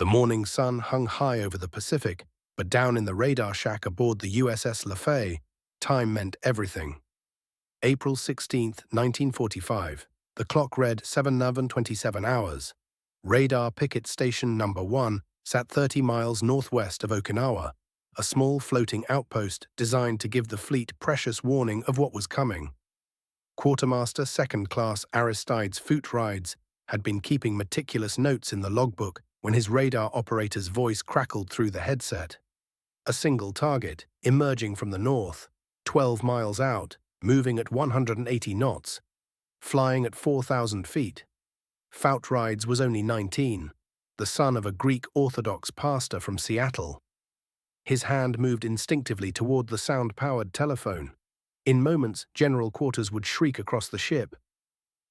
The morning sun hung high over the Pacific, but down in the radar shack aboard the USS Lafay, time meant everything. April 16, 1945. The clock read 7:27 hours. Radar Picket Station Number 1 sat 30 miles northwest of Okinawa, a small floating outpost designed to give the fleet precious warning of what was coming. Quartermaster Second Class Aristides Footrides had been keeping meticulous notes in the logbook when his radar operator's voice crackled through the headset. A single target, emerging from the north, 12 miles out, moving at 180 knots, flying at 4,000 feet. Footrides was only 19, the son of a Greek Orthodox pastor from Seattle. His hand moved instinctively toward the sound-powered telephone. In moments, general quarters would shriek across the ship.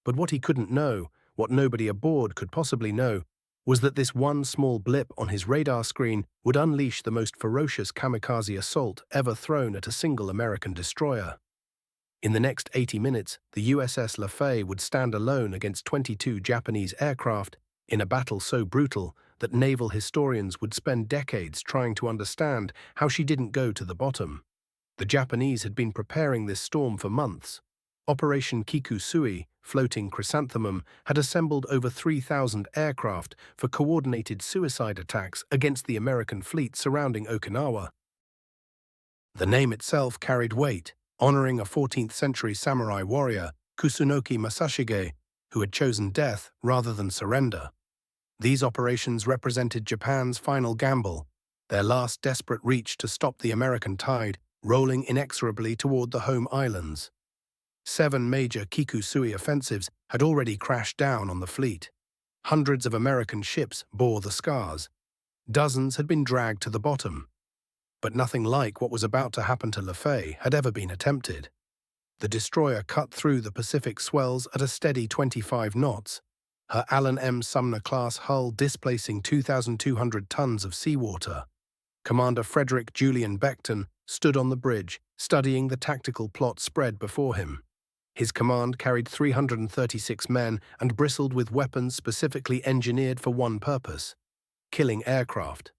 But what he couldn't know, what nobody aboard could possibly know, was that this one small blip on his radar screen would unleash the most ferocious kamikaze assault ever thrown at a single American destroyer. In the next 80 minutes, the USS Lafay would stand alone against 22 Japanese aircraft in a battle so brutal that naval historians would spend decades trying to understand how she didn't go to the bottom. The Japanese had been preparing this storm for months. Operation Kikusui, Floating Chrysanthemum, had assembled over 3,000 aircraft for coordinated suicide attacks against the American fleet surrounding Okinawa. The name itself carried weight, honoring a 14th-century samurai warrior, Kusunoki Masashige, who had chosen death rather than surrender. These operations represented Japan's final gamble, their last desperate reach to stop the American tide rolling inexorably toward the home islands. 7 major Kikusui offensives had already crashed down on the fleet. Hundreds of American ships bore the scars. Dozens had been dragged to the bottom. But nothing like what was about to happen to Lafay had ever been attempted. The destroyer cut through the Pacific swells at a steady 25 knots, her Allen M. Sumner-class hull displacing 2,200 tons of seawater. Commander Frederick Julian Beckton stood on the bridge, studying the tactical plot spread before him. His command carried 336 men and bristled with weapons specifically engineered for one purpose: killing aircraft.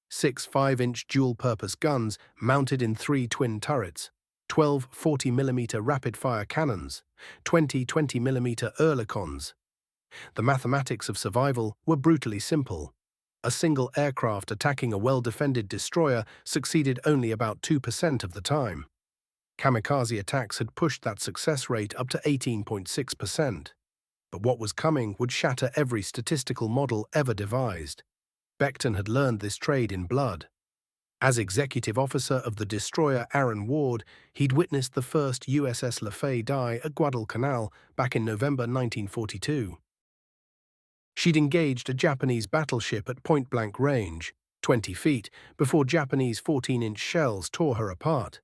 6 5-inch dual-purpose guns mounted in 3 twin turrets, 12 40mm rapid-fire cannons, 20 20mm Oerlikons. The mathematics of survival were brutally simple. A single aircraft attacking a well-defended destroyer succeeded only about 2% of the time. Kamikaze attacks had pushed that success rate up to 18.6%. But what was coming would shatter every statistical model ever devised. Beckton had learned this trade in blood. As executive officer of the destroyer Aaron Ward, he'd witnessed the first USS Lafay die at Guadalcanal back in November 1942. She'd engaged a Japanese battleship at point-blank range, 20 feet, before Japanese 14-inch shells tore her apart.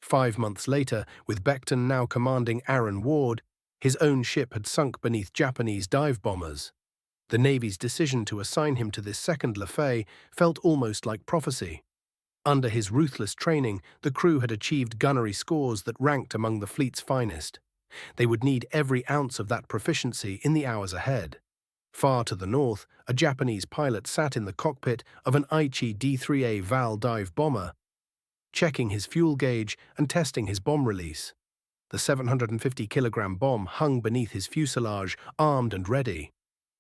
5 months later, with Beckton now commanding Aaron Ward, his own ship had sunk beneath Japanese dive bombers. The Navy's decision to assign him to this second Lafay felt almost like prophecy. Under his ruthless training, the crew had achieved gunnery scores that ranked among the fleet's finest. They would need every ounce of that proficiency in the hours ahead. Far to the north, a Japanese pilot sat in the cockpit of an Aichi D-3A Val dive bomber, checking his fuel gauge and testing his bomb release. The 750-kilogram bomb hung beneath his fuselage, armed and ready.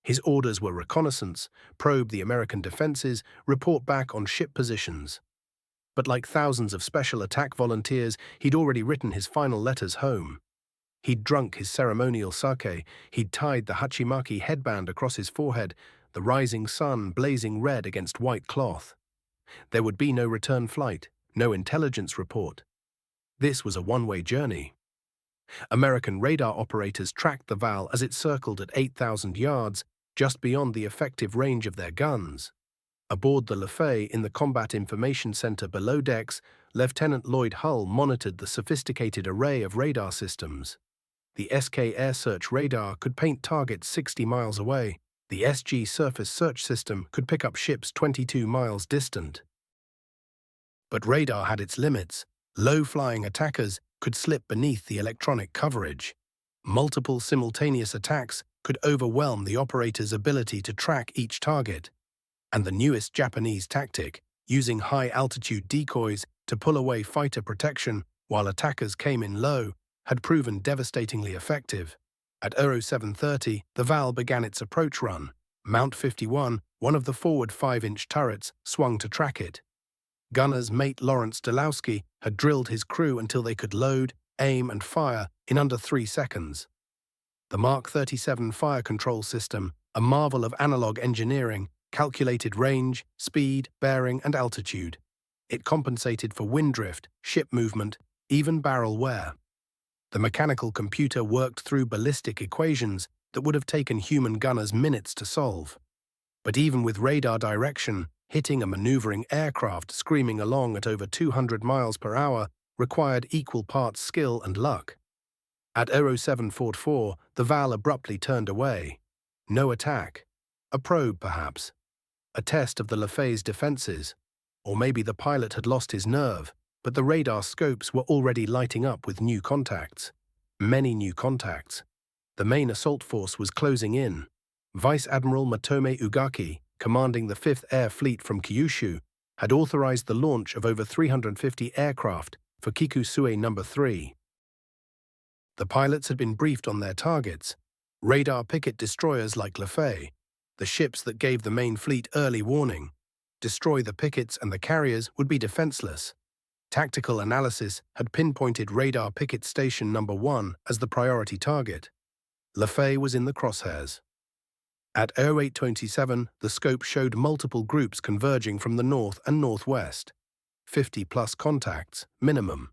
His orders were reconnaissance, probe the American defenses, report back on ship positions. But like thousands of special attack volunteers, he'd already written his final letters home. He'd drunk his ceremonial sake, he'd tied the hachimaki headband across his forehead, the rising sun blazing red against white cloth. There would be no return flight, no intelligence report. This was a one-way journey. American radar operators tracked the Val as it circled at 8,000 yards, just beyond the effective range of their guns. Aboard the Lafay in the Combat Information Center below decks, Lieutenant Lloyd Hull monitored the sophisticated array of radar systems. The SK Air Search radar could paint targets 60 miles away. The SG Surface Search System could pick up ships 22 miles distant. But radar had its limits. Low-flying attackers could slip beneath the electronic coverage. Multiple simultaneous attacks could overwhelm the operator's ability to track each target. And the newest Japanese tactic, using high-altitude decoys to pull away fighter protection while attackers came in low, had proven devastatingly effective. At 0730, the Val began its approach run. Mount 51, one of the forward 5-inch turrets, swung to track it. Gunner's mate Lawrence Delowski had drilled his crew until they could load, aim and fire in under 3 seconds. The Mark 37 fire control system, a marvel of analog engineering, calculated range, speed, bearing and altitude. It compensated for wind drift, ship movement, even barrel wear. The mechanical computer worked through ballistic equations that would have taken human gunners minutes to solve. But even with radar direction, hitting a maneuvering aircraft screaming along at over 200 miles per hour required equal parts skill and luck. At 0744, the Val abruptly turned away. No attack. A probe, perhaps. A test of the Lafay's defenses. Or maybe the pilot had lost his nerve, but the radar scopes were already lighting up with new contacts. Many new contacts. The main assault force was closing in. Vice Admiral Matome Ugaki, commanding the 5th Air Fleet from Kyushu, had authorized the launch of over 350 aircraft for Kikusue No. 3. The pilots had been briefed on their targets. Radar picket destroyers like Lafay, the ships that gave the main fleet early warning. Destroy the pickets and the carriers would be defenseless. Tactical analysis had pinpointed radar picket station No. 1 as the priority target. Lafay was in the crosshairs. At 0827, the scope showed multiple groups converging from the north and northwest. 50-plus contacts, minimum.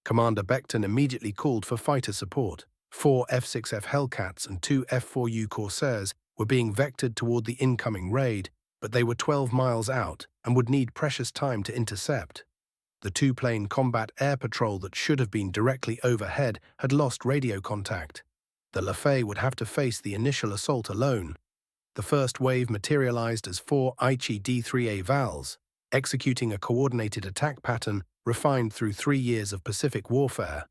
Commander Beckton immediately called for fighter support. 4 F-6F Hellcats and 2 F-4U Corsairs were being vectored toward the incoming raid, but they were 12 miles out and would need precious time to intercept. The 2-plane combat air patrol that should have been directly overhead had lost radio contact. The Lafay would have to face the initial assault alone. The first wave materialized as 4 Aichi D-3A Vals, executing a coordinated attack pattern refined through 3 years of Pacific warfare.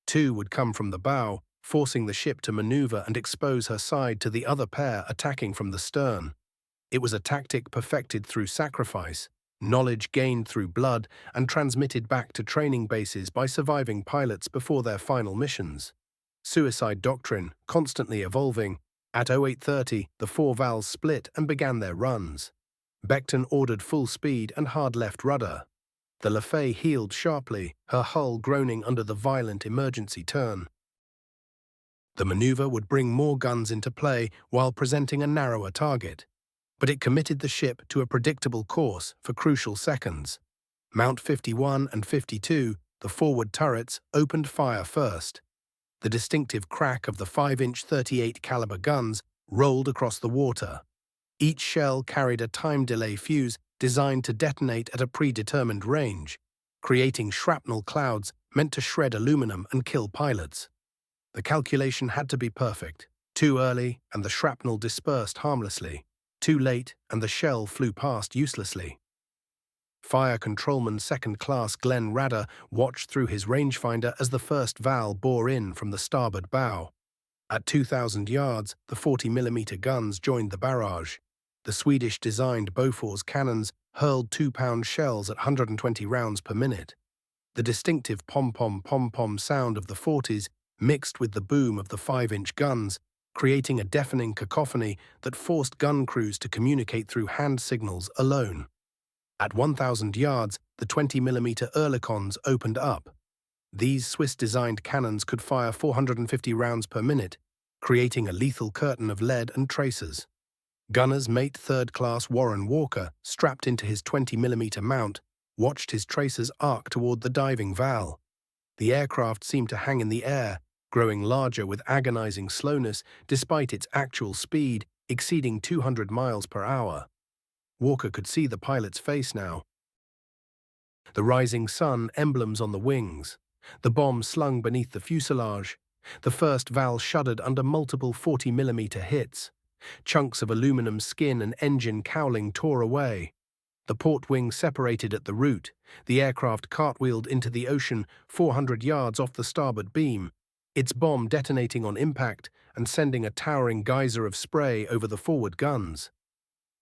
2 would come from the bow, forcing the ship to maneuver and expose her side to the other pair attacking from the stern. It was a tactic perfected through sacrifice, knowledge gained through blood and transmitted back to training bases by surviving pilots before their final missions. Suicide doctrine, constantly evolving. At 0830, the 4 Vals split and began their runs. Beckton ordered full speed and hard left rudder. The Lafay heeled sharply, her hull groaning under the violent emergency turn. The maneuver would bring more guns into play while presenting a narrower target, but it committed the ship to a predictable course for crucial seconds. Mount 51 and 52, the forward turrets, opened fire first. The distinctive crack of the 5-inch 38 caliber guns rolled across the water. Each shell carried a time delay fuse designed to detonate at a predetermined range, creating shrapnel clouds meant to shred aluminum and kill pilots. The calculation had to be perfect. Too early, and the shrapnel dispersed harmlessly. Too late, and the shell flew past uselessly. Fire Controlman Second Class Glenn Radder watched through his rangefinder as the first Val bore in from the starboard bow. At 2,000 yards, the 40mm guns joined the barrage. The Swedish-designed Bofors cannons hurled 2-pound shells at 120 rounds per minute. The distinctive pom-pom sound of the 40s mixed with the boom of the 5-inch guns, creating a deafening cacophony that forced gun crews to communicate through hand signals alone. At 1,000 yards, the 20mm Oerlikons opened up. These Swiss-designed cannons could fire 450 rounds per minute, creating a lethal curtain of lead and tracers. Gunner's mate third-class Warren Walker, strapped into his 20mm mount, watched his tracers arc toward the diving Val. The aircraft seemed to hang in the air, growing larger with agonizing slowness despite its actual speed exceeding 200 miles per hour. Walker could see the pilot's face now. The rising sun emblems on the wings, the bomb slung beneath the fuselage. The first Val shuddered under multiple 40mm hits. Chunks of aluminum skin and engine cowling tore away. The port wing separated at the root. The aircraft cartwheeled into the ocean 400 yards off the starboard beam, its bomb detonating on impact and sending a towering geyser of spray over the forward guns.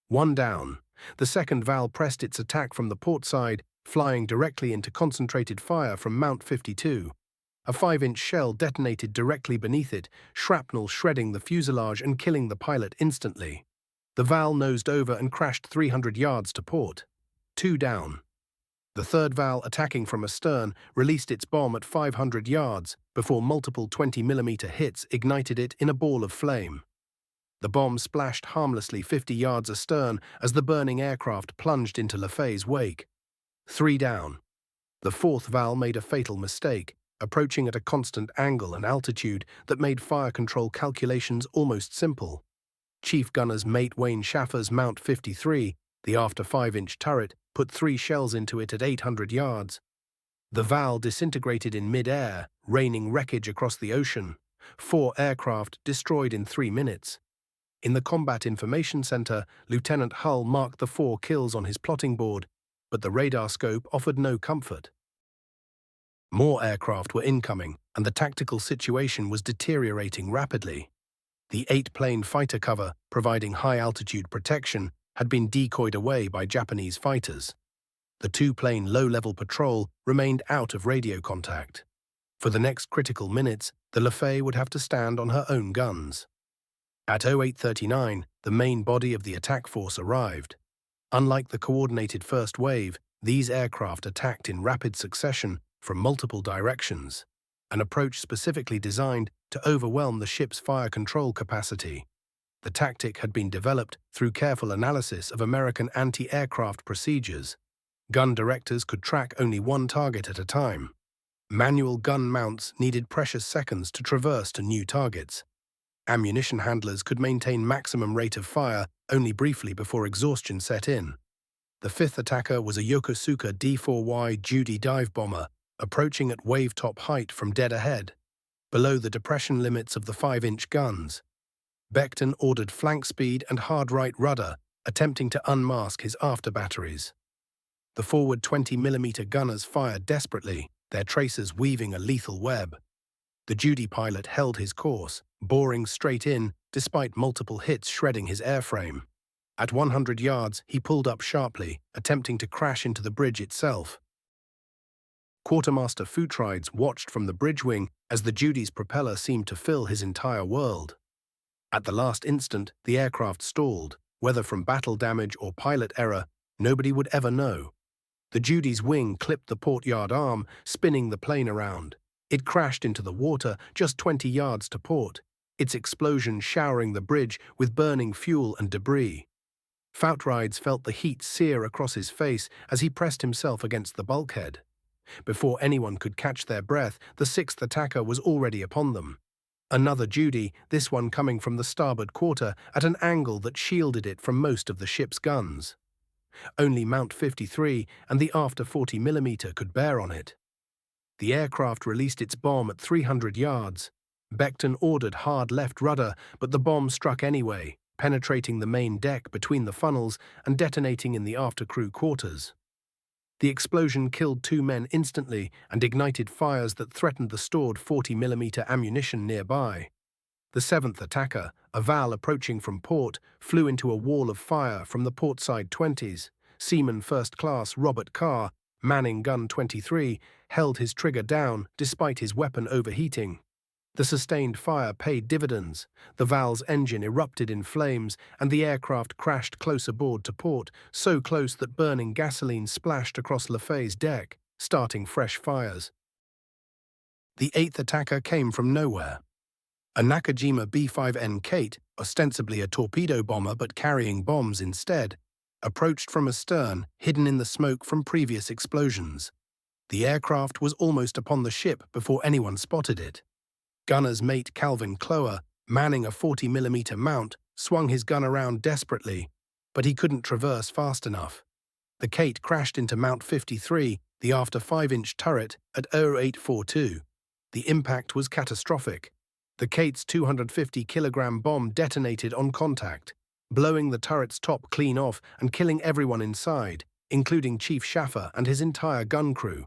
One down, The second Val pressed its attack from the port side, flying directly into concentrated fire from Mount 52. A 5-inch shell detonated directly beneath it, shrapnel shredding the fuselage and killing the pilot instantly. The Val nosed over and crashed 300 yards to port. 2 down. The third Val, attacking from astern, released its bomb at 500 yards before multiple 20mm hits ignited it in a ball of flame. The bomb splashed harmlessly 50 yards astern as the burning aircraft plunged into Lafay's wake. 3 down. The fourth Val made a fatal mistake, approaching at a constant angle and altitude that made fire control calculations almost simple. Chief Gunner's mate Wayne Schaffer's Mount 53, the after 5-inch turret, put 3 shells into it at 800 yards. The Val disintegrated in mid-air, raining wreckage across the ocean. 4 aircraft destroyed in 3 minutes. In the Combat Information Center, Lieutenant Hull marked the 4 kills on his plotting board, but the radar scope offered no comfort. More aircraft were incoming, and the tactical situation was deteriorating rapidly. The 8-plane fighter cover, providing high-altitude protection, had been decoyed away by Japanese fighters. The 2-plane low-level patrol remained out of radio contact. For the next critical minutes, the Lafay would have to stand on her own guns. At 08:39, the main body of the attack force arrived. Unlike the coordinated first wave, these aircraft attacked in rapid succession from multiple directions, an approach specifically designed to overwhelm the ship's fire control capacity. The tactic had been developed through careful analysis of American anti-aircraft procedures. Gun directors could track only one target at a time. Manual gun mounts needed precious seconds to traverse to new targets. Ammunition handlers could maintain maximum rate of fire only briefly before exhaustion set in. The fifth attacker was a Yokosuka D-4Y Judy dive bomber, approaching at wave-top height from dead ahead, below the depression limits of the 5-inch guns. Beckton ordered flank speed and hard right rudder, attempting to unmask his after batteries. The forward 20mm gunners fired desperately, their tracers weaving a lethal web. The Judy pilot held his course, boring straight in despite multiple hits shredding his airframe. At 100 yards, he pulled up sharply, attempting to crash into the bridge itself. Quartermaster Futrides watched from the bridge wing as the Judy's propeller seemed to fill his entire world. At the last instant, the aircraft stalled. Whether from battle damage or pilot error, nobody would ever know. The Judy's wing clipped the port yard arm, spinning the plane around. It crashed into the water just 20 yards to port, its explosion showering the bridge with burning fuel and debris. Futrides felt the heat sear across his face as he pressed himself against the bulkhead. Before anyone could catch their breath, the sixth attacker was already upon them. Another Judy, this one coming from the starboard quarter at an angle that shielded it from most of the ship's guns. Only Mount 53 and the after 40mm could bear on it. The aircraft released its bomb at 300 yards. Beckton ordered hard left rudder, but the bomb struck anyway, penetrating the main deck between the funnels and detonating in the after-crew quarters. The explosion killed 2 men instantly and ignited fires that threatened the stored 40mm ammunition nearby. The seventh attacker, a Val approaching from port, flew into a wall of fire from the portside 20s. Seaman First Class Robert Carr, manning gun 23, held his trigger down despite his weapon overheating. The sustained fire paid dividends. The Val's engine erupted in flames and the aircraft crashed close aboard to port, so close that burning gasoline splashed across Lafay's deck, starting fresh fires. The eighth attacker came from nowhere. A Nakajima B-5N Kate, ostensibly a torpedo bomber but carrying bombs instead, approached from astern, hidden in the smoke from previous explosions. The aircraft was almost upon the ship before anyone spotted it. Gunner's mate Calvin Clower, manning a 40mm mount, swung his gun around desperately, but he couldn't traverse fast enough. The Kate crashed into Mount 53, the after 5-inch turret, at 0842. The impact was catastrophic. The Kate's 250-kilogram bomb detonated on contact, blowing the turret's top clean off and killing everyone inside, including Chief Schaffer and his entire gun crew.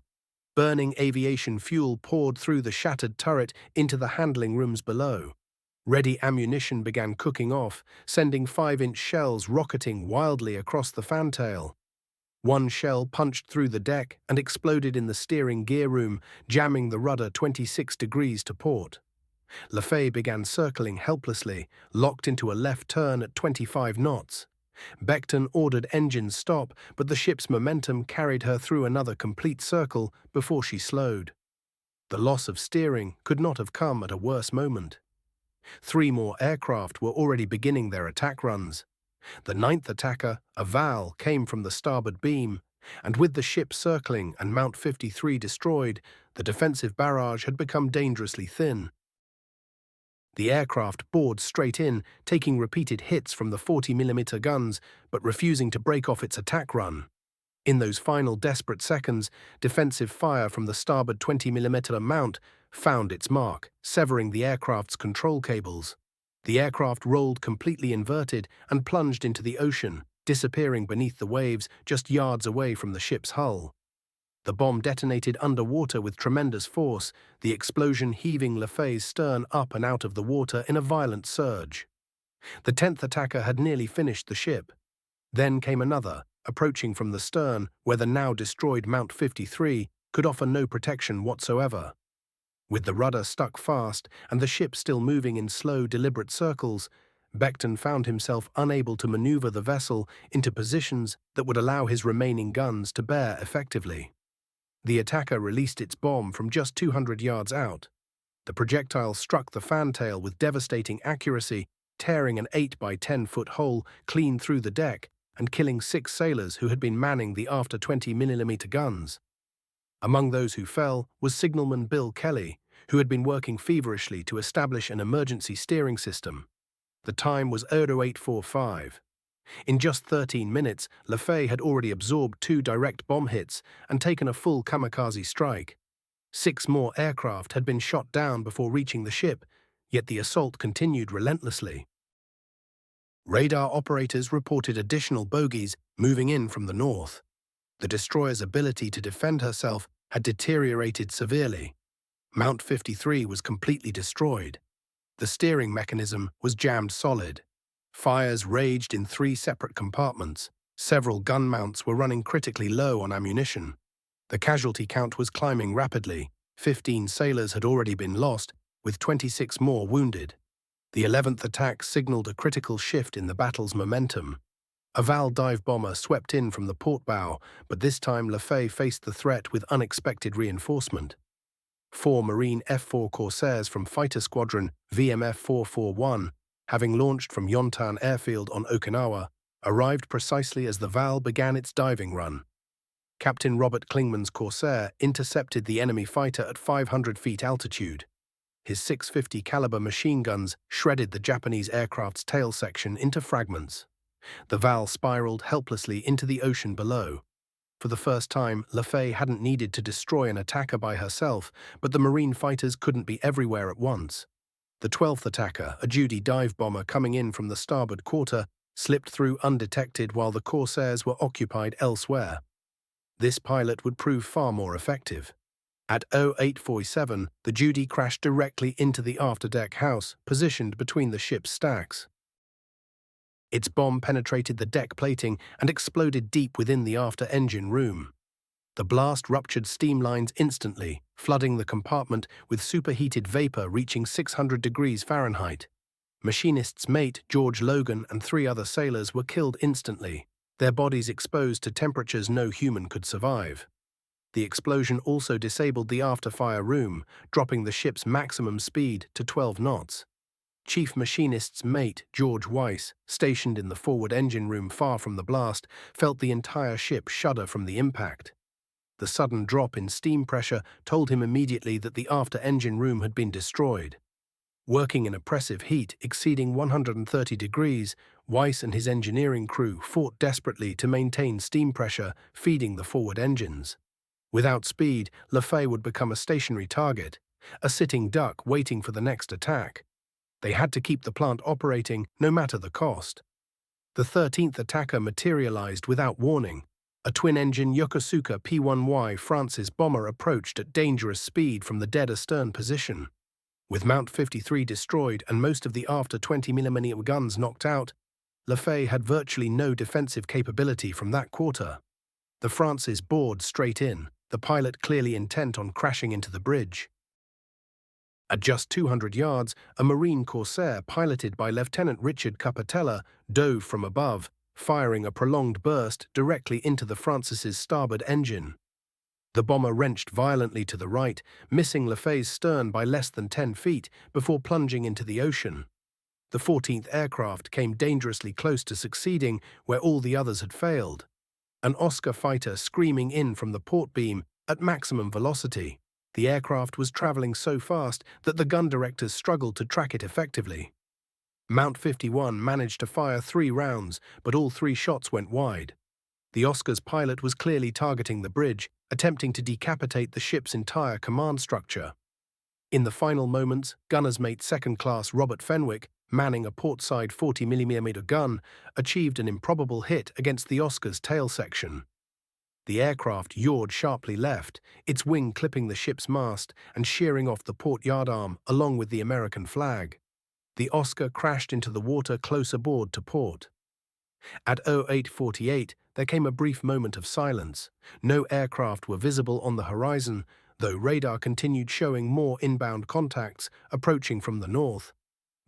Burning aviation fuel poured through the shattered turret into the handling rooms below. Ready ammunition began cooking off, sending 5-inch shells rocketing wildly across the fantail. One shell punched through the deck and exploded in the steering gear room, jamming the rudder 26 degrees to port. Lafay began circling helplessly, locked into a left turn at 25 knots. Beckton ordered engines stop, but the ship's momentum carried her through another complete circle before she slowed. The loss of steering could not have come at a worse moment. 3 more aircraft were already beginning their attack runs. The 9th attacker, a Val, came from the starboard beam, and with the ship circling and Mount 53 destroyed, the defensive barrage had become dangerously thin. The aircraft bored straight in, taking repeated hits from the 40mm guns, but refusing to break off its attack run. In those final desperate seconds, defensive fire from the starboard 20mm mount found its mark, severing the aircraft's control cables. The aircraft rolled completely inverted and plunged into the ocean, disappearing beneath the waves just yards away from the ship's hull. The bomb detonated underwater with tremendous force, the explosion heaving Lafay's stern up and out of the water in a violent surge. The 10th attacker had nearly finished the ship. Then came another, approaching from the stern, where the now destroyed Mount 53 could offer no protection whatsoever. With the rudder stuck fast and the ship still moving in slow, deliberate circles, Beckton found himself unable to maneuver the vessel into positions that would allow his remaining guns to bear effectively. The attacker released its bomb from just 200 yards out. The projectile struck the fantail with devastating accuracy, tearing an 8 by 10 foot hole clean through the deck and killing 6 sailors who had been manning the after 20mm guns. Among those who fell was signalman Bill Kelly, who had been working feverishly to establish an emergency steering system. The time was 0845. In just 13 minutes, Lafay had already absorbed 2 direct bomb hits and taken a full kamikaze strike. 6 more aircraft had been shot down before reaching the ship, yet the assault continued relentlessly. Radar operators reported additional bogies moving in from the north. The destroyer's ability to defend herself had deteriorated severely. Mount 53 was completely destroyed. The steering mechanism was jammed solid. Fires raged in 3 separate compartments. Several gun mounts were running critically low on ammunition. The casualty count was climbing rapidly. 15 sailors had already been lost, with 26 more wounded. The 11th attack signaled a critical shift in the battle's momentum. A Val dive bomber swept in from the port bow, but this time Lafay faced the threat with unexpected reinforcement. 4 Marine F-4 Corsairs from Fighter Squadron VMF 441, having launched from Yontan Airfield on Okinawa, arrived precisely as the Val began its diving run. Captain Robert Klingman's Corsair intercepted the enemy fighter at 500 feet altitude. His .650 caliber machine guns shredded the Japanese aircraft's tail section into fragments. The Val spiraled helplessly into the ocean below. For the first time, Lafay hadn't needed to destroy an attacker by herself, but the Marine fighters couldn't be everywhere at once. The 12th attacker, a Judy dive bomber coming in from the starboard quarter, slipped through undetected while the Corsairs were occupied elsewhere. This pilot would prove far more effective. At 0847, the Judy crashed directly into the afterdeck house, positioned between the ship's stacks. Its bomb penetrated the deck plating and exploded deep within the after-engine room. The blast ruptured steam lines instantly, flooding the compartment with superheated vapor reaching 600 degrees Fahrenheit. Machinist's mate, George Logan, and 3 other sailors were killed instantly, their bodies exposed to temperatures no human could survive. The explosion also disabled the after-fire room, dropping the ship's maximum speed to 12 knots. Chief Machinist's mate, George Weiss, stationed in the forward engine room far from the blast, felt the entire ship shudder from the impact. The sudden drop in steam pressure told him immediately that the after-engine room had been destroyed. Working in oppressive heat exceeding 130 degrees, Weiss and his engineering crew fought desperately to maintain steam pressure feeding the forward engines. Without speed, Lafay would become a stationary target, a sitting duck waiting for the next attack. They had to keep the plant operating no matter the cost. The 13th attacker materialized without warning. A twin-engine Yokosuka P-1Y Francis bomber approached at dangerous speed from the dead astern position. With Mount 53 destroyed and most of the after 20mm guns knocked out, Lafay had virtually no defensive capability from that quarter. The Francis bored straight in, the pilot clearly intent on crashing into the bridge. At just 200 yards, a Marine corsair piloted by Lieutenant Richard Capitella dove from above, firing a prolonged burst directly into the Francis's starboard engine. The bomber wrenched violently to the right, missing Lafay's stern by less than 10 feet before plunging into the ocean. The 14th aircraft came dangerously close to succeeding where all the others had failed. An Oscar fighter screaming in from the port beam at maximum velocity. The aircraft was traveling so fast that the gun directors struggled to track it effectively. Mount 51 managed to fire 3 rounds, but all 3 shots went wide. The Oscar's pilot was clearly targeting the bridge, attempting to decapitate the ship's entire command structure. In the final moments, gunner's mate second-class Robert Fenwick, manning a portside 40mm gun, achieved an improbable hit against the Oscar's tail section. The aircraft yawed sharply left, its wing clipping the ship's mast and shearing off the port yardarm along with the American flag. The Oscar crashed into the water close aboard to port. At 08:48, there came a brief moment of silence. No aircraft were visible on the horizon, though radar continued showing more inbound contacts approaching from the north.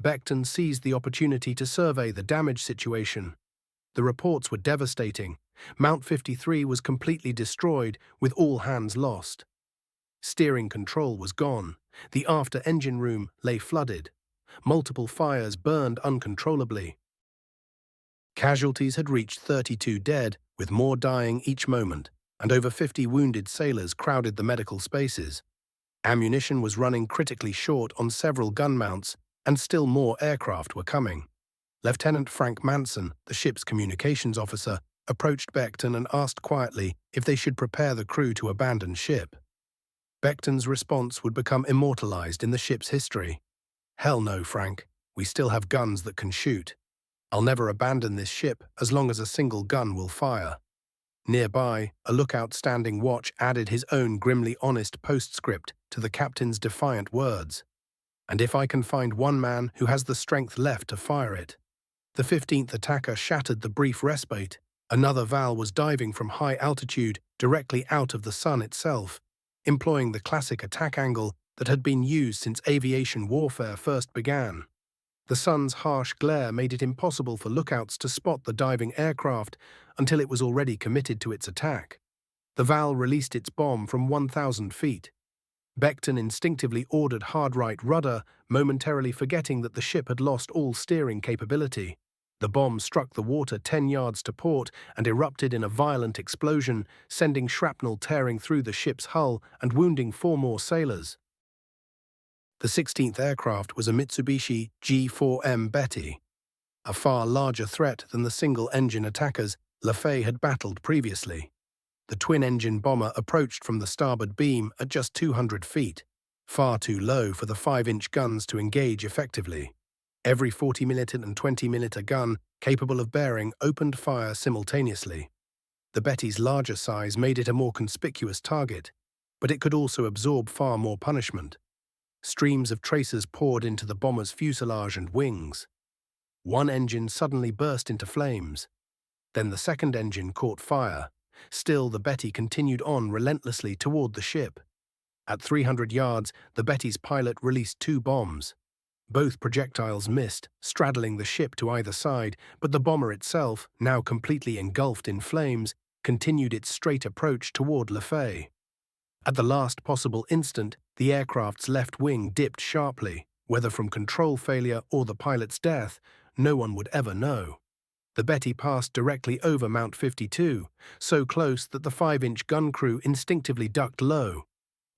Beckton seized the opportunity to survey the damage situation. The reports were devastating. Mount 53 was completely destroyed, with all hands lost. Steering control was gone. The after engine room lay flooded. Multiple fires burned uncontrollably. Casualties had reached 32 dead, with more dying each moment, and over 50 wounded sailors crowded the medical spaces. Ammunition was running critically short on several gun mounts, and still more aircraft were coming. Lieutenant Frank Manson, the ship's communications officer, approached Beckton and asked quietly if they should prepare the crew to abandon ship. Beckton's response would become immortalized in the ship's history. "Hell no, Frank. We still have guns that can shoot. I'll never abandon this ship as long as a single gun will fire." Nearby, a lookout standing watch added his own grimly honest postscript to the captain's defiant words. "And if I can find one man who has the strength left to fire it." The 15th attacker shattered the brief respite. Another Val was diving from high altitude directly out of the sun itself, employing the classic attack angle that had been used since aviation warfare first began. The sun's harsh glare made it impossible for lookouts to spot the diving aircraft until it was already committed to its attack. The Val released its bomb from 1,000 feet. Beckton instinctively ordered hard right rudder, momentarily forgetting that the ship had lost all steering capability. The bomb struck the water 10 yards to port and erupted in a violent explosion, sending shrapnel tearing through the ship's hull and wounding 4 more sailors. The 16th aircraft was a Mitsubishi G4M Betty, a far larger threat than the single-engine attackers Lafay had battled previously. The twin-engine bomber approached from the starboard beam at just 200 feet, far too low for the 5-inch guns to engage effectively. Every 40mm and 20mm gun capable of bearing opened fire simultaneously. The Betty's larger size made it a more conspicuous target, but it could also absorb far more punishment. Streams of tracers poured into the bomber's fuselage and wings. One engine suddenly burst into flames. Then the second engine caught fire. Still, the Betty continued on relentlessly toward the ship. At 300 yards, the Betty's pilot released 2 bombs. Both projectiles missed, straddling the ship to either side, but the bomber itself, now completely engulfed in flames, continued its straight approach toward Lafay. At the last possible instant, the aircraft's left wing dipped sharply. Whether from control failure or the pilot's death, no one would ever know. The Betty passed directly over Mount 52, so close that the 5-inch gun crew instinctively ducked low.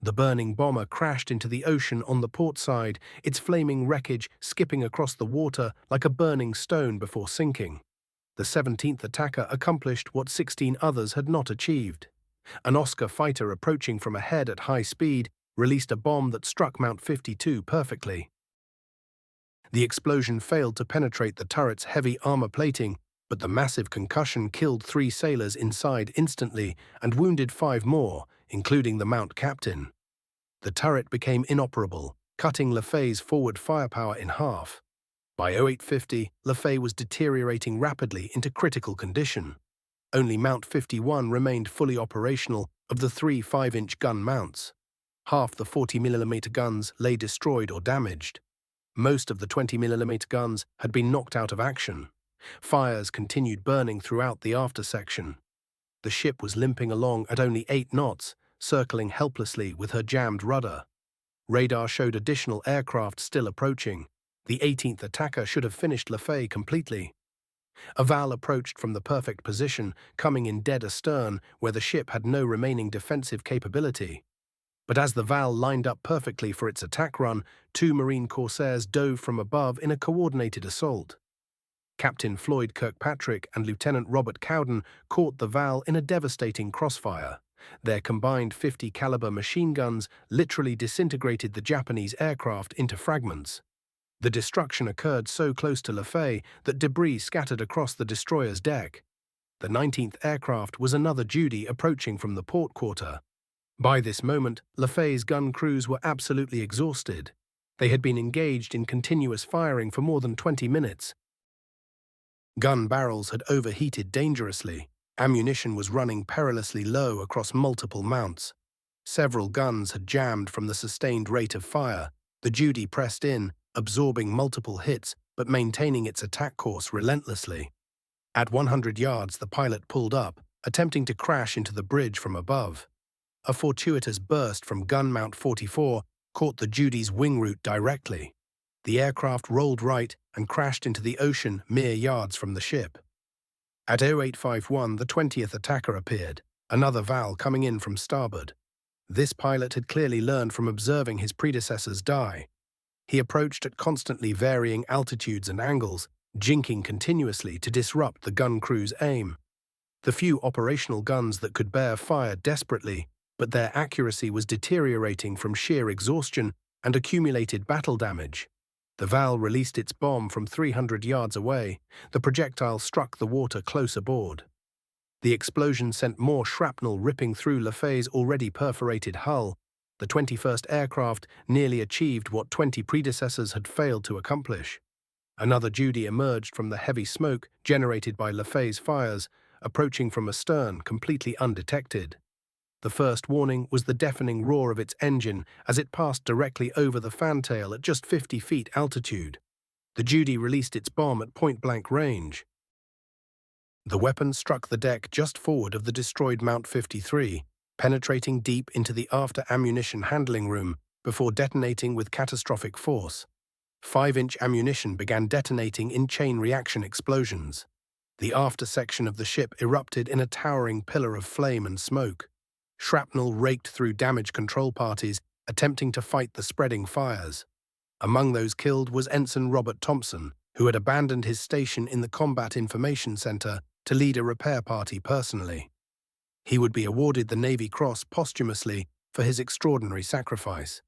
The burning bomber crashed into the ocean on the port side, its flaming wreckage skipping across the water like a burning stone before sinking. The 17th attacker accomplished what 16 others had not achieved. An Oscar fighter approaching from ahead at high speed released a bomb that struck Mount 52 perfectly. The explosion failed to penetrate the turret's heavy armor plating, but the massive concussion killed 3 sailors inside instantly and wounded 5 more, including the Mount captain. The turret became inoperable, cutting Lafay's forward firepower in half. By 0850, Lafay was deteriorating rapidly into critical condition. Only Mount 51 remained fully operational of the three 5-inch gun mounts. Half the 40mm guns lay destroyed or damaged. Most of the 20mm guns had been knocked out of action. Fires continued burning throughout the after section. The ship was limping along at only 8 knots, circling helplessly with her jammed rudder. Radar showed additional aircraft still approaching. The 18th attacker should have finished Lafay completely. A Val approached from the perfect position, coming in dead astern where the ship had no remaining defensive capability. But as the Val lined up perfectly for its attack run, 2 Marine Corsairs dove from above in a coordinated assault. Captain Floyd Kirkpatrick and Lieutenant Robert Cowden caught the Val in a devastating crossfire. Their combined .50 caliber machine guns literally disintegrated the Japanese aircraft into fragments. The destruction occurred so close to Lafay that debris scattered across the destroyer's deck. The 19th aircraft was another Judy approaching from the port quarter. By this moment, Lafay's gun crews were absolutely exhausted. They had been engaged in continuous firing for more than 20 minutes. Gun barrels had overheated dangerously. Ammunition was running perilously low across multiple mounts. Several guns had jammed from the sustained rate of fire. The Judy pressed in, absorbing multiple hits but maintaining its attack course relentlessly. At 100 yards, the pilot pulled up, attempting to crash into the bridge from above. A fortuitous burst from gun mount 44 caught the Judy's wing root directly. The aircraft rolled right and crashed into the ocean mere yards from the ship. At 0851, the 20th attacker appeared, another Val coming in from starboard. This pilot had clearly learned from observing his predecessors die. He approached at constantly varying altitudes and angles, jinking continuously to disrupt the gun crew's aim. The few operational guns that could bear fired desperately, but their accuracy was deteriorating from sheer exhaustion and accumulated battle damage. The Val released its bomb from 300 yards away. The projectile struck the water close aboard. The explosion sent more shrapnel ripping through Lafay's already perforated hull. The 21st aircraft nearly achieved what 20 predecessors had failed to accomplish. Another Judy emerged from the heavy smoke generated by Lafay's fires, approaching from astern completely undetected. The first warning was the deafening roar of its engine as it passed directly over the fantail at just 50 feet altitude. The Judy released its bomb at point-blank range. The weapon struck the deck just forward of the destroyed Mount 53, penetrating deep into the after ammunition handling room before detonating with catastrophic force. 5-inch ammunition began detonating in chain reaction explosions. The after section of the ship erupted in a towering pillar of flame and smoke. Shrapnel raked through damage control parties, attempting to fight the spreading fires. Among those killed was Ensign Robert Thompson, who had abandoned his station in the Combat Information Center to lead a repair party personally. He would be awarded the Navy Cross posthumously for his extraordinary sacrifice.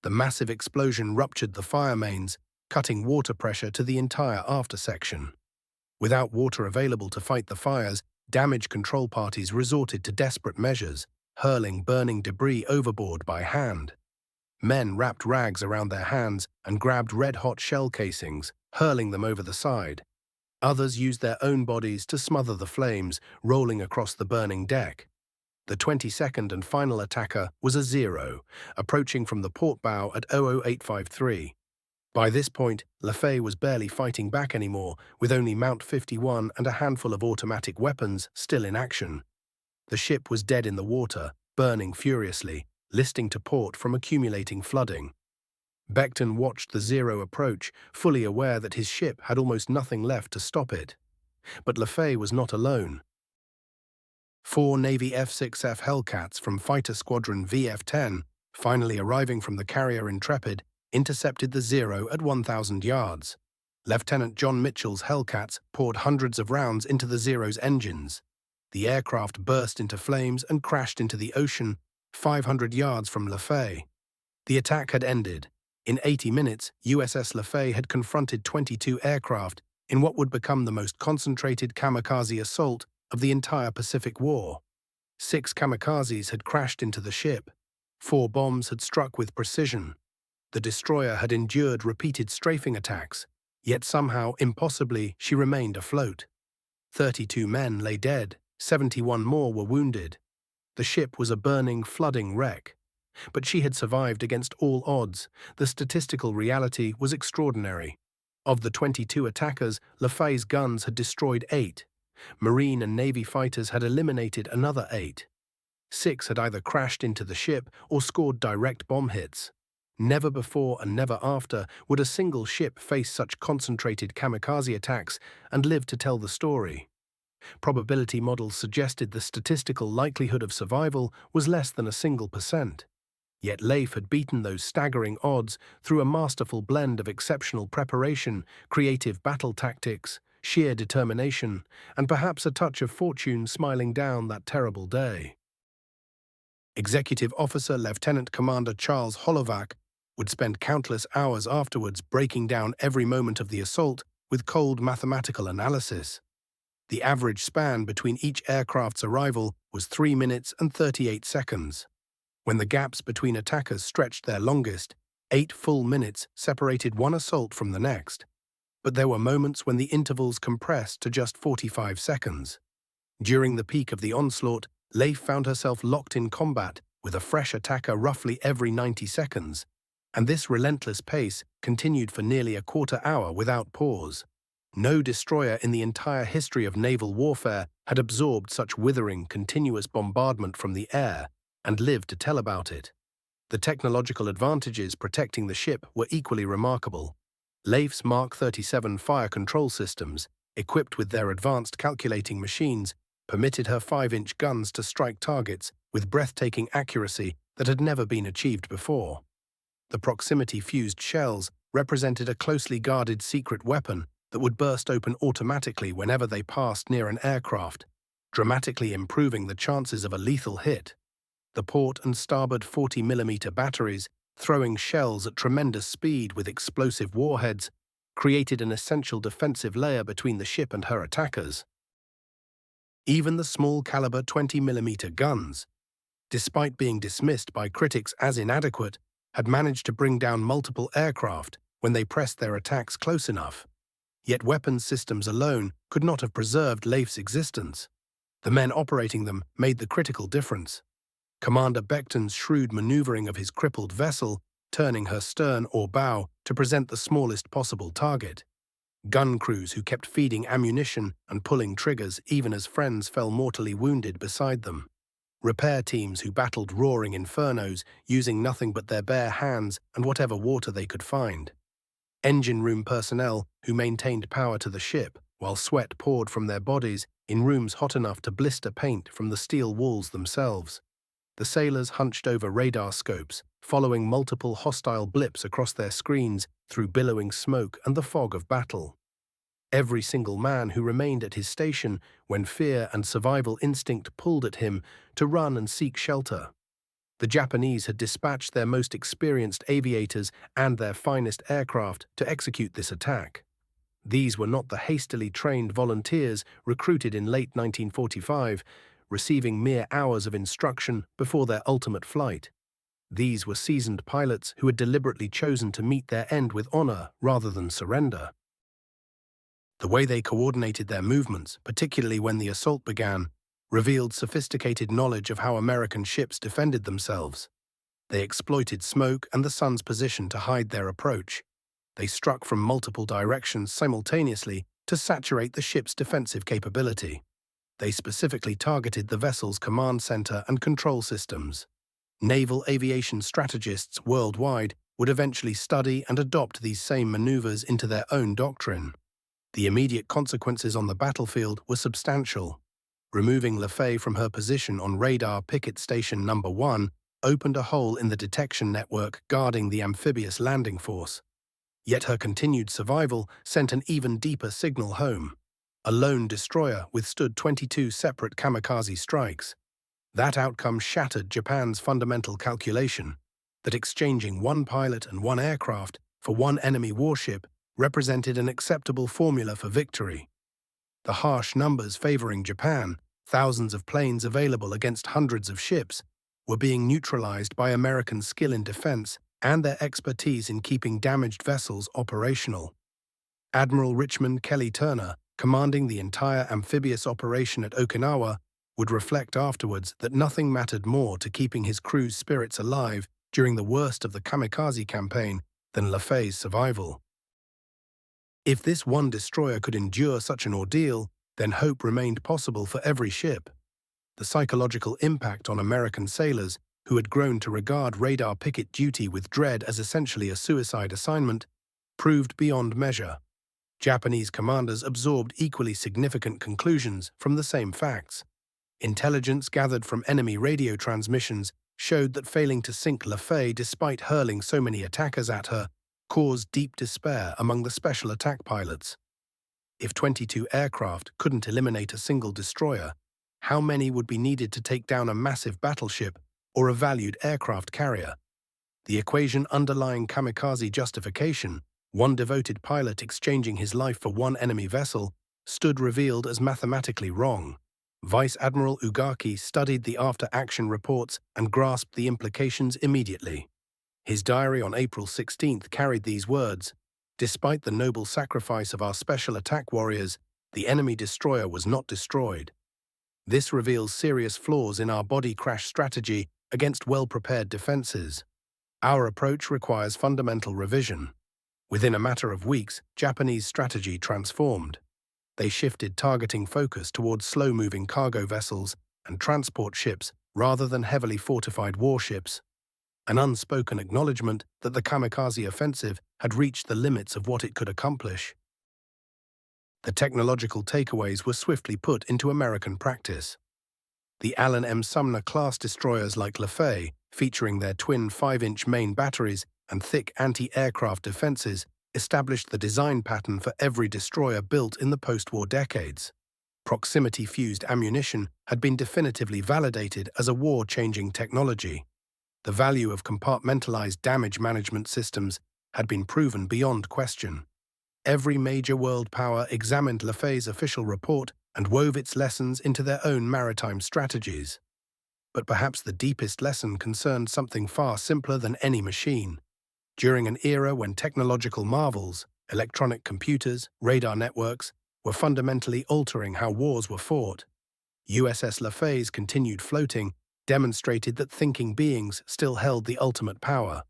The massive explosion ruptured the fire mains, cutting water pressure to the entire after section. Without water available to fight the fires, damage control parties resorted to desperate measures, hurling burning debris overboard by hand. Men wrapped rags around their hands and grabbed red-hot shell casings, hurling them over the side. Others used their own bodies to smother the flames, rolling across the burning deck. The 22nd and final attacker was a Zero, approaching from the port bow at 00853. By this point, Lafay was barely fighting back anymore, with only Mount 51 and a handful of automatic weapons still in action. The ship was dead in the water, burning furiously, listing to port from accumulating flooding. Beckton watched the Zero approach, fully aware that his ship had almost nothing left to stop it. But Lafay was not alone. 4 Navy F-6F Hellcats from Fighter Squadron VF-10, finally arriving from the carrier Intrepid, intercepted the Zero at 1,000 yards. Lieutenant John Mitchell's Hellcats poured hundreds of rounds into the Zero's engines. The aircraft burst into flames and crashed into the ocean, 500 yards from Lafay. The attack had ended. In 80 minutes, USS Lafay had confronted 22 aircraft in what would become the most concentrated kamikaze assault of the entire Pacific War. 6 kamikazes had crashed into the ship. 4 bombs had struck with precision. The destroyer had endured repeated strafing attacks, yet somehow, impossibly, she remained afloat. 32 men lay dead, 71 more were wounded. The ship was a burning, flooding wreck. But she had survived against all odds. The statistical reality was extraordinary. Of the 22 attackers, Lafay's guns had destroyed 8. Marine and Navy fighters had eliminated another 8. 6 had either crashed into the ship or scored direct bomb hits. Never before and never after would a single ship face such concentrated kamikaze attacks and live to tell the story. Probability models suggested the statistical likelihood of survival was less than a single percent. Yet Lafay had beaten those staggering odds through a masterful blend of exceptional preparation, creative battle tactics, sheer determination, and perhaps a touch of fortune smiling down that terrible day. Executive Officer Lieutenant Commander Charles Holovac would spend countless hours afterwards breaking down every moment of the assault with cold mathematical analysis. The average span between each aircraft's arrival was 3 minutes and 38 seconds. When the gaps between attackers stretched their longest, 8 full minutes separated one assault from the next. But there were moments when the intervals compressed to just 45 seconds. During the peak of the onslaught, Lafay found herself locked in combat with a fresh attacker roughly every 90 seconds, and this relentless pace continued for nearly a quarter hour without pause. No destroyer in the entire history of naval warfare had absorbed such withering, continuous bombardment from the air and lived to tell about it. The technological advantages protecting the ship were equally remarkable. Lafay's Mark 37 fire control systems, equipped with their advanced calculating machines, permitted her 5-inch guns to strike targets with breathtaking accuracy that had never been achieved before. The proximity-fused shells represented a closely guarded secret weapon that would burst open automatically whenever they passed near an aircraft, dramatically improving the chances of a lethal hit. The port and starboard 40mm batteries, throwing shells at tremendous speed with explosive warheads, created an essential defensive layer between the ship and her attackers. Even the small-caliber 20mm guns, despite being dismissed by critics as inadequate, had managed to bring down multiple aircraft when they pressed their attacks close enough. Yet weapons systems alone could not have preserved Lafay's existence. The men operating them made the critical difference. Commander Beckton's shrewd maneuvering of his crippled vessel, turning her stern or bow to present the smallest possible target. Gun crews who kept feeding ammunition and pulling triggers even as friends fell mortally wounded beside them. Repair teams who battled roaring infernos using nothing but their bare hands and whatever water they could find. Engine room personnel who maintained power to the ship while sweat poured from their bodies in rooms hot enough to blister paint from the steel walls themselves. The sailors hunched over radar scopes, following multiple hostile blips across their screens through billowing smoke and the fog of battle. Every single man who remained at his station when fear and survival instinct pulled at him to run and seek shelter. The Japanese had dispatched their most experienced aviators and their finest aircraft to execute this attack. These were not the hastily trained volunteers recruited in late 1945, receiving mere hours of instruction before their ultimate flight. These were seasoned pilots who had deliberately chosen to meet their end with honor rather than surrender. The way they coordinated their movements, particularly when the assault began, revealed sophisticated knowledge of how American ships defended themselves. They exploited smoke and the sun's position to hide their approach. They struck from multiple directions simultaneously to saturate the ship's defensive capability. They specifically targeted the vessel's command center and control systems. Naval aviation strategists worldwide would eventually study and adopt these same maneuvers into their own doctrine. The immediate consequences on the battlefield were substantial. Removing Lafay from her position on radar picket station number 1 opened a hole in the detection network guarding the amphibious landing force. Yet her continued survival sent an even deeper signal home. A lone destroyer withstood 22 separate kamikaze strikes. That outcome shattered Japan's fundamental calculation that exchanging one pilot and one aircraft for one enemy warship represented an acceptable formula for victory. The harsh numbers favoring Japan, thousands of planes available against hundreds of ships, were being neutralized by American skill in defense and their expertise in keeping damaged vessels operational. Admiral Richmond Kelly Turner, commanding the entire amphibious operation at Okinawa, would reflect afterwards that nothing mattered more to keeping his crew's spirits alive during the worst of the Kamikaze campaign than Lafay's survival. If this one destroyer could endure such an ordeal, then hope remained possible for every ship. The psychological impact on American sailors, who had grown to regard radar picket duty with dread as essentially a suicide assignment, proved beyond measure. Japanese commanders absorbed equally significant conclusions from the same facts. Intelligence gathered from enemy radio transmissions showed that failing to sink Lafay despite hurling so many attackers at her caused deep despair among the special attack pilots. If 22 aircraft couldn't eliminate a single destroyer, how many would be needed to take down a massive battleship or a valued aircraft carrier? The equation underlying kamikaze justification, one devoted pilot exchanging his life for one enemy vessel, stood revealed as mathematically wrong. Vice Admiral Ugaki studied the after-action reports and grasped the implications immediately. His diary on April 16th carried these words: "Despite the noble sacrifice of our special attack warriors, the enemy destroyer was not destroyed. This reveals serious flaws in our body crash strategy against well-prepared defenses. Our approach requires fundamental revision." Within a matter of weeks, Japanese strategy transformed. They shifted targeting focus towards slow-moving cargo vessels and transport ships rather than heavily fortified warships, an unspoken acknowledgement that the kamikaze offensive had reached the limits of what it could accomplish. The technological takeaways were swiftly put into American practice. The Allen M. Sumner-class destroyers like Lafay, featuring their twin 5-inch main batteries and thick anti-aircraft defenses, established the design pattern for every destroyer built in the post-war decades. Proximity-fused ammunition had been definitively validated as a war-changing technology. The value of compartmentalized damage management systems had been proven beyond question. Every major world power examined Lafay's official report and wove its lessons into their own maritime strategies. But perhaps the deepest lesson concerned something far simpler than any machine. During an era when technological marvels, electronic computers, radar networks, were fundamentally altering how wars were fought, USS Lafay's continued floating demonstrated that thinking beings still held the ultimate power.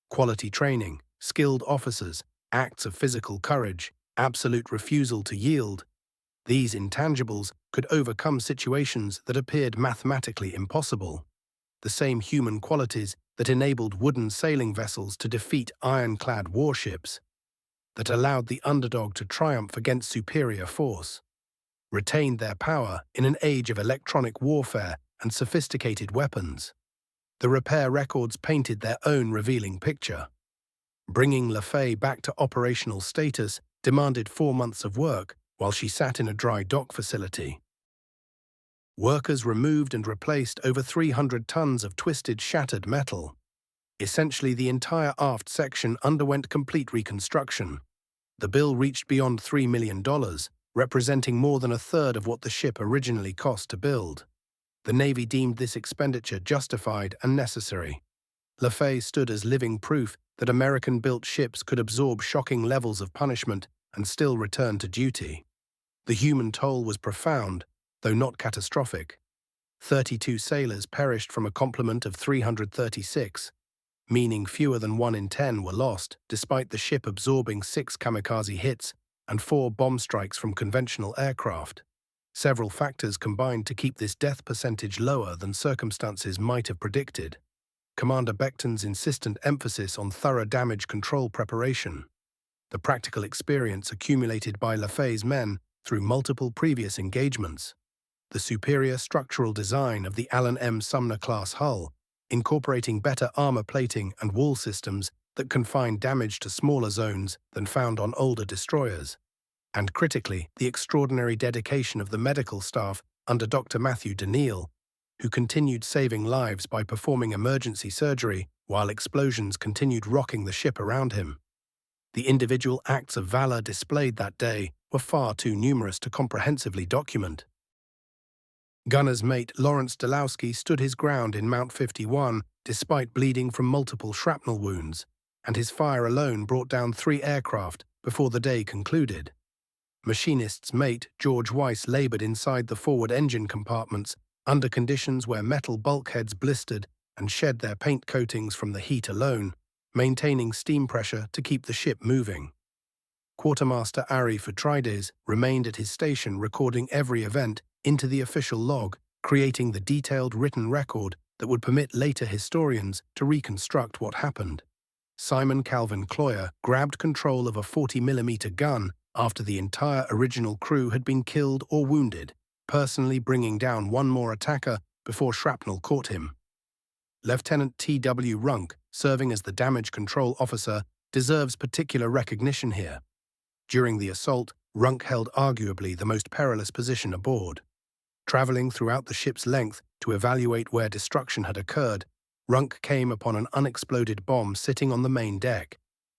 Quality training, skilled officers, acts of physical courage, absolute refusal to yield. These intangibles could overcome situations that appeared mathematically impossible. The same human qualities that enabled wooden sailing vessels to defeat ironclad warships, that allowed the underdog to triumph against superior force, retained their power in an age of electronic warfare and sophisticated weapons. The repair records painted their own revealing picture. Bringing Lafay back to operational status demanded 4 months of work while she sat in a dry dock facility. Workers removed and replaced over 300 tons of twisted, shattered metal. Essentially, the entire aft section underwent complete reconstruction. The bill reached beyond $3 million, representing more than a third of what the ship originally cost to build. The Navy deemed this expenditure justified and necessary. Lafay stood as living proof that American-built ships could absorb shocking levels of punishment and still return to duty. The human toll was profound, though not catastrophic. 32 sailors perished from a complement of 336, meaning fewer than 1 in 10 were lost, despite the ship absorbing 6 kamikaze hits and 4 bomb strikes from conventional aircraft. Several factors combined to keep this death percentage lower than circumstances might have predicted. Commander Beckton's insistent emphasis on thorough damage control preparation, the practical experience accumulated by Lafay's men through multiple previous engagements, the superior structural design of the Allen M. Sumner-class hull, incorporating better armor plating and wall systems that confined damage to smaller zones than found on older destroyers, and critically, the extraordinary dedication of the medical staff under Dr. Matthew Daniel, who continued saving lives by performing emergency surgery while explosions continued rocking the ship around him. The individual acts of valor displayed that day were far too numerous to comprehensively document. Gunner's mate Lawrence Dulowski stood his ground in Mount 51 despite bleeding from multiple shrapnel wounds, and his fire alone brought down 3 aircraft before the day concluded. Machinist's mate, George Weiss, labored inside the forward engine compartments under conditions where metal bulkheads blistered and shed their paint coatings from the heat alone, maintaining steam pressure to keep the ship moving. Quartermaster Ari Futrides remained at his station recording every event into the official log, creating the detailed written record that would permit later historians to reconstruct what happened. Simon Calvin Cloyer grabbed control of a 40mm gun after the entire original crew had been killed or wounded, personally bringing down one more attacker before shrapnel caught him. Lieutenant T.W. Runk, serving as the damage control officer, deserves particular recognition here. During the assault, Runk held arguably the most perilous position aboard. Traveling throughout the ship's length to evaluate where destruction had occurred, Runk came upon an unexploded bomb sitting on the main deck,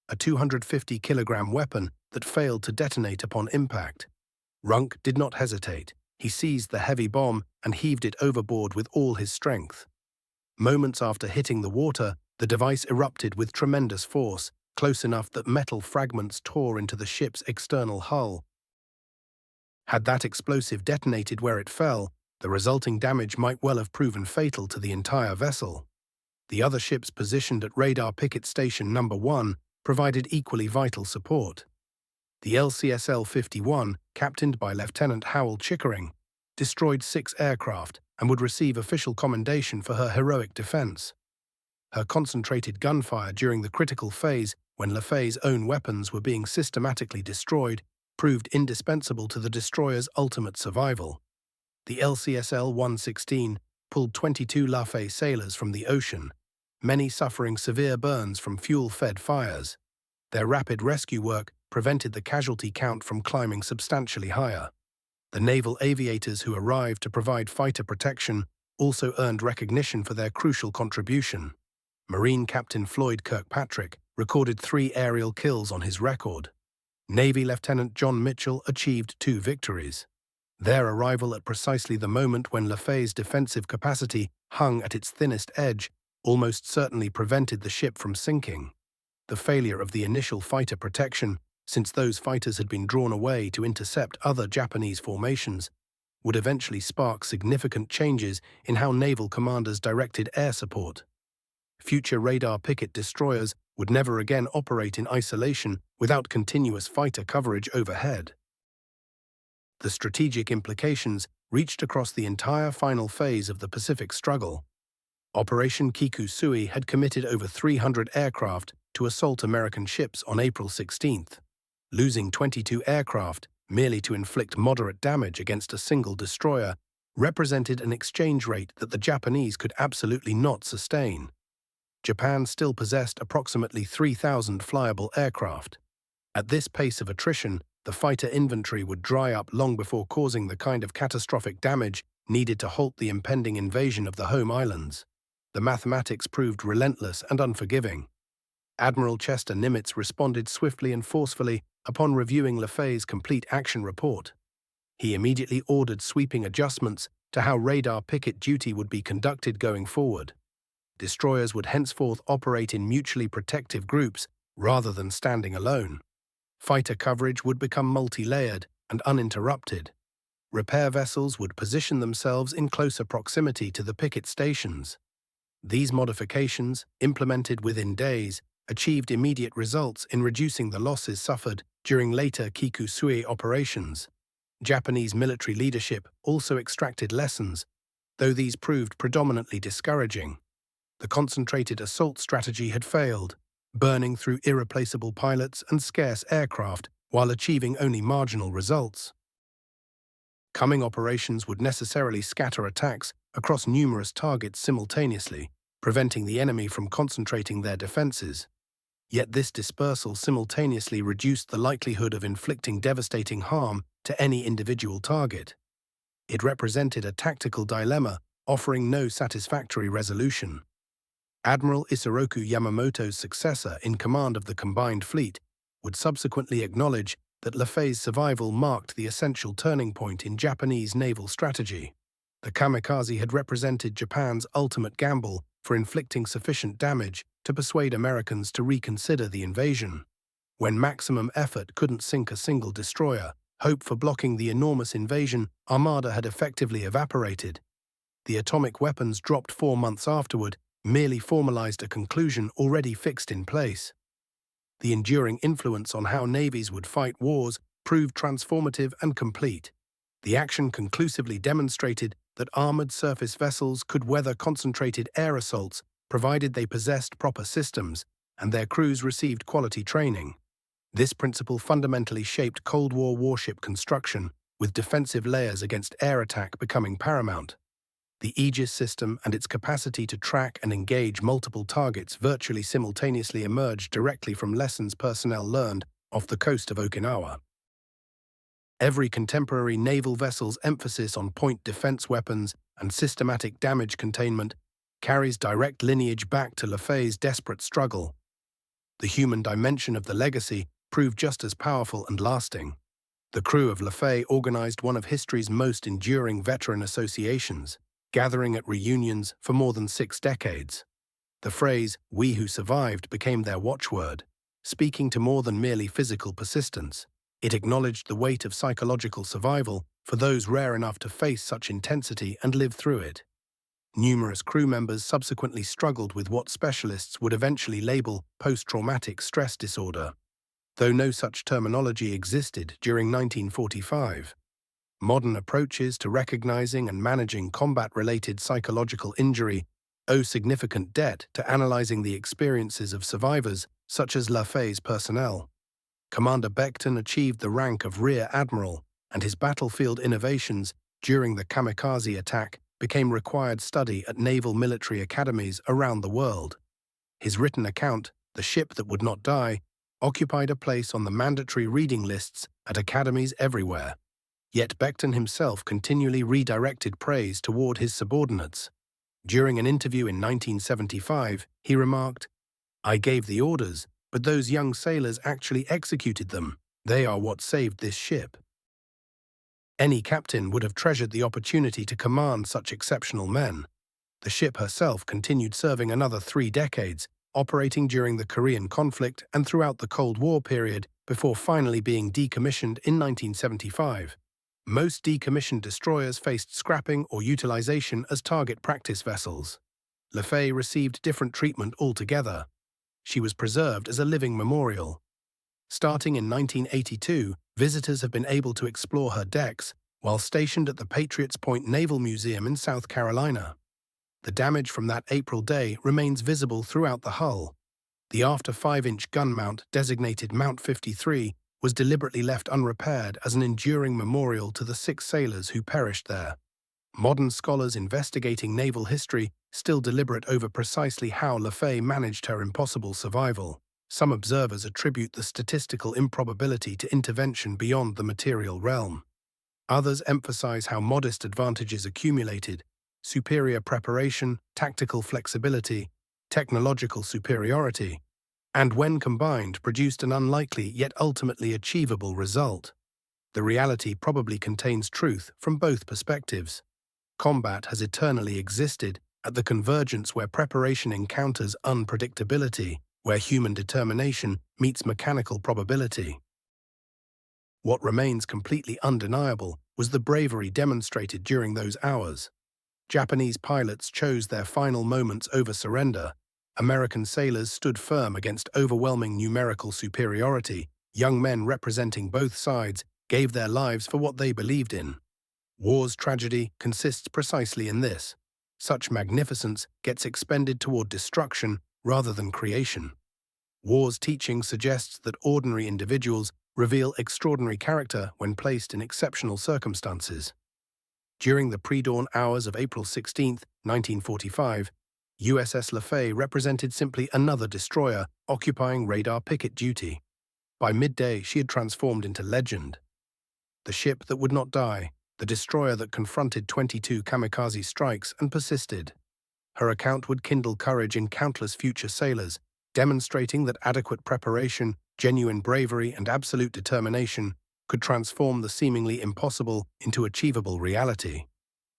a 250-kilogram weapon that failed to detonate upon impact. Runk did not hesitate. He seized the heavy bomb and heaved it overboard with all his strength. Moments after hitting the water, the device erupted with tremendous force, close enough that metal fragments tore into the ship's external hull. Had that explosive detonated where it fell, the resulting damage might well have proven fatal to the entire vessel. The other ships positioned at Radar Picket Station No. 1 provided equally vital support. The LCSL 51, captained by Lieutenant Howell Chickering, destroyed 6 aircraft and would receive official commendation for her heroic defense. Her concentrated gunfire during the critical phase when Lafay's own weapons were being systematically destroyed proved indispensable to the destroyer's ultimate survival. The LCSL 116 pulled 22 Lafay sailors from the ocean, many suffering severe burns from fuel-fed fires. Their rapid rescue work prevented the casualty count from climbing substantially higher. The naval aviators who arrived to provide fighter protection also earned recognition for their crucial contribution. Marine Captain Floyd Kirkpatrick recorded 3 aerial kills on his record. Navy Lieutenant John Mitchell achieved 2 victories. Their arrival at precisely the moment when Lafay's defensive capacity hung at its thinnest edge almost certainly prevented the ship from sinking. The failure of the initial fighter protection, since those fighters had been drawn away to intercept other Japanese formations, would eventually spark significant changes in how naval commanders directed air support. Future radar picket destroyers would never again operate in isolation without continuous fighter coverage overhead. The strategic implications reached across the entire final phase of the Pacific struggle. Operation Kikusui had committed over 300 aircraft to assault American ships on April 16th. Losing 22 aircraft merely to inflict moderate damage against a single destroyer represented an exchange rate that the Japanese could absolutely not sustain. Japan still possessed approximately 3,000 flyable aircraft. At this pace of attrition, the fighter inventory would dry up long before causing the kind of catastrophic damage needed to halt the impending invasion of the home islands. The mathematics proved relentless and unforgiving. Admiral Chester Nimitz responded swiftly and forcefully upon reviewing Lafay's complete action report. He immediately ordered sweeping adjustments to how radar picket duty would be conducted going forward. Destroyers would henceforth operate in mutually protective groups rather than standing alone. Fighter coverage would become multi-layered and uninterrupted. Repair vessels would position themselves in closer proximity to the picket stations. These modifications, implemented within days, achieved immediate results in reducing the losses suffered during later Kikusui operations. Japanese military leadership also extracted lessons, though these proved predominantly discouraging. The concentrated assault strategy had failed, burning through irreplaceable pilots and scarce aircraft while achieving only marginal results. Coming operations would necessarily scatter attacks across numerous targets simultaneously, preventing the enemy from concentrating their defenses. Yet this dispersal simultaneously reduced the likelihood of inflicting devastating harm to any individual target. It represented a tactical dilemma offering no satisfactory resolution. Admiral Isoroku Yamamoto's successor in command of the combined fleet would subsequently acknowledge that Lafay's survival marked the essential turning point in Japanese naval strategy. The kamikaze had represented Japan's ultimate gamble for inflicting sufficient damage to persuade Americans to reconsider the invasion. When maximum effort couldn't sink a single destroyer, hope for blocking the enormous invasion armada had effectively evaporated. The atomic weapons dropped 4 months afterward merely formalized a conclusion already fixed in place. The enduring influence on how navies would fight wars proved transformative and complete. The action conclusively demonstrated that armored surface vessels could weather concentrated air assaults provided they possessed proper systems and their crews received quality training. This principle fundamentally shaped Cold War warship construction, with defensive layers against air attack becoming paramount. The Aegis system and its capacity to track and engage multiple targets virtually simultaneously emerged directly from lessons personnel learned off the coast of Okinawa. Every contemporary naval vessel's emphasis on point defense weapons and systematic damage containment carries direct lineage back to Lafay's desperate struggle. The human dimension of the legacy proved just as powerful and lasting. The crew of Lafay organized one of history's most enduring veteran associations, gathering at reunions for more than 6 decades. The phrase, "we who survived," became their watchword, speaking to more than merely physical persistence. It acknowledged the weight of psychological survival for those rare enough to face such intensity and live through it. Numerous crew members subsequently struggled with what specialists would eventually label post-traumatic stress disorder, though no such terminology existed during 1945. Modern approaches to recognizing and managing combat-related psychological injury owe significant debt to analyzing the experiences of survivors such as Lafay's personnel. Commander Beckton achieved the rank of Rear Admiral, and his battlefield innovations during the Kamikaze attack became required study at naval military academies around the world. His written account, The Ship That Would Not Die, occupied a place on the mandatory reading lists at academies everywhere. Yet Beckton himself continually redirected praise toward his subordinates. During an interview in 1975, he remarked, "I gave the orders, but those young sailors actually executed them. They are what saved this ship." Any captain would have treasured the opportunity to command such exceptional men. The ship herself continued serving another 3 decades, operating during the Korean conflict and throughout the Cold War period before finally being decommissioned in 1975. Most decommissioned destroyers faced scrapping or utilization as target practice vessels. Lafay received different treatment altogether. She was preserved as a living memorial. Starting in 1982, visitors have been able to explore her decks while stationed at the Patriots Point Naval Museum in South Carolina. The damage from that April day remains visible throughout the hull. The after 5-inch gun mount, designated Mount 53, was deliberately left unrepaired as an enduring memorial to the 6 sailors who perished there. Modern scholars investigating naval history still deliberate over precisely how Lafay managed her impossible survival. Some observers attribute the statistical improbability to intervention beyond the material realm. Others emphasize how modest advantages accumulated: superior preparation, tactical flexibility, technological superiority, and when combined produced an unlikely yet ultimately achievable result. The reality probably contains truth from both perspectives. Combat has eternally existed at the convergence where preparation encounters unpredictability, where human determination meets mechanical probability. What remains completely undeniable was the bravery demonstrated during those hours. Japanese pilots chose their final moments over surrender. American sailors stood firm against overwhelming numerical superiority. Young men representing both sides gave their lives for what they believed in. War's tragedy consists precisely in this. Such magnificence gets expended toward destruction rather than creation. War's teaching suggests that ordinary individuals reveal extraordinary character when placed in exceptional circumstances. During the pre-dawn hours of April 16, 1945, USS Lafay represented simply another destroyer occupying radar picket duty. By midday, she had transformed into legend. The ship that would not die, the destroyer that confronted 22 kamikaze strikes and persisted. Her account would kindle courage in countless future sailors, demonstrating that adequate preparation, genuine bravery, and absolute determination could transform the seemingly impossible into achievable reality.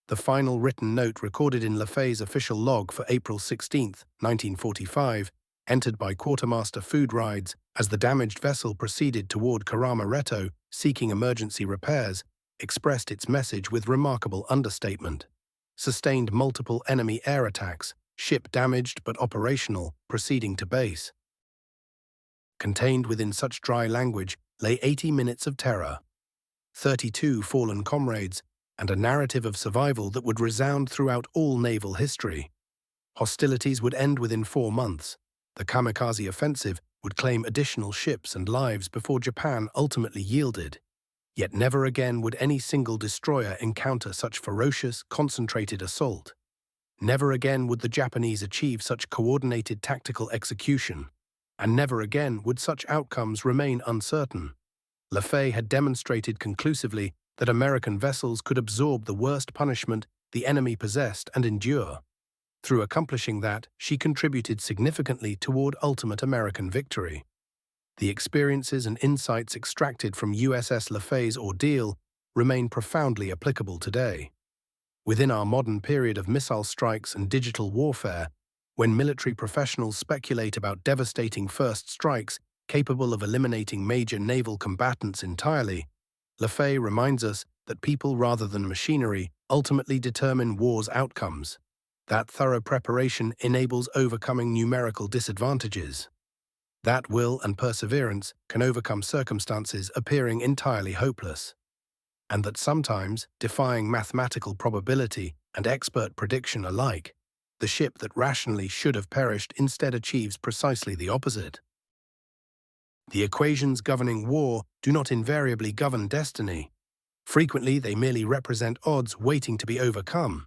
The final written note recorded in Lafay's official log for April 16, 1945, entered by Quartermaster Food Rides as the damaged vessel proceeded toward Karama seeking emergency repairs, expressed its message with remarkable understatement. Sustained multiple enemy air attacks, ship damaged but operational, proceeding to base. Contained within such dry language lay 80 minutes of terror, 32 fallen comrades, and a narrative of survival that would resound throughout all naval history. Hostilities would end within 4 months. The Kamikaze offensive would claim additional ships and lives before Japan ultimately yielded. Yet never again would any single destroyer encounter such ferocious, concentrated assault. Never again would the Japanese achieve such coordinated tactical execution, and never again would such outcomes remain uncertain. Lafay had demonstrated conclusively that American vessels could absorb the worst punishment the enemy possessed and endure. Through accomplishing that, she contributed significantly toward ultimate American victory. The experiences and insights extracted from USS Lafay's ordeal remain profoundly applicable today. Within our modern period of missile strikes and digital warfare, when military professionals speculate about devastating first strikes capable of eliminating major naval combatants entirely, Lafay reminds us that people rather than machinery ultimately determine war's outcomes. That thorough preparation enables overcoming numerical disadvantages. That will and perseverance can overcome circumstances appearing entirely hopeless. And that sometimes, defying mathematical probability and expert prediction alike, the ship that rationally should have perished instead achieves precisely the opposite. The equations governing war do not invariably govern destiny. Frequently, they merely represent odds waiting to be overcome.